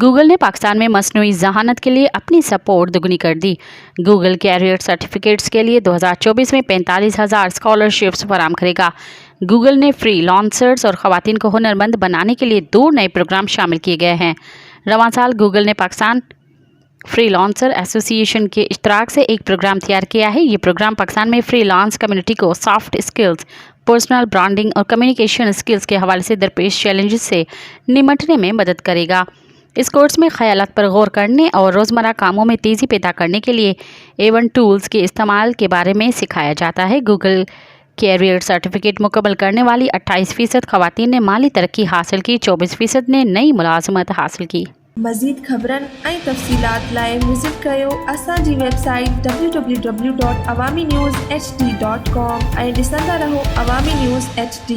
Google ने पाकिस्तान में मसनूई ज़हानत के लिए अपनी सपोर्ट दुगनी कर दी। गूगल कैरियर सर्टिफिकेट्स के लिए 2024 में 45,000 स्कॉलरशिप्स फराहम करेगा। गूगल ने फ्री लॉन्सर्स और ख़वातीन को हुनरमंद बनाने के लिए 2 नए प्रोग्राम शामिल किए गए हैं। रवां साल गूगल ने पाकिस्तान फ्री लॉन्सर एसोसिएशन के इश्तराक से एक प्रोग्राम तैयार किया है। ये प्रोग्राम पाकिस्तान में फ्री लॉन्स कम्युनिटी को सॉफ्ट स्किल्स, पर्सनल ब्रांडिंग और कम्युनिकेशन स्किल्स के हवाले से दरपेश चैलेंजेस से निमटने में मदद करेगा। इस कोर्स में ख़यालात पर गौर करने और रोज़मर्रा कामों में तेज़ी पैदा करने के लिए A1 टूल्स के इस्तेमाल के बारे में सिखाया जाता है। गूगल कैरियर सर्टिफिकेट मुकम्मल करने वाली 28% ख़वातीन ने माली तरक्की हासिल की, 24% ने नई मुलाज़मत हासिल की। मज़ीद ख़बरनि ऐं तफ़सीलात लाइ विज़िट कयो असांजी वेबसाइट www.awamiNewsHD.com ऐं ॾिसंदा रहो अवामी न्यूज़ HD।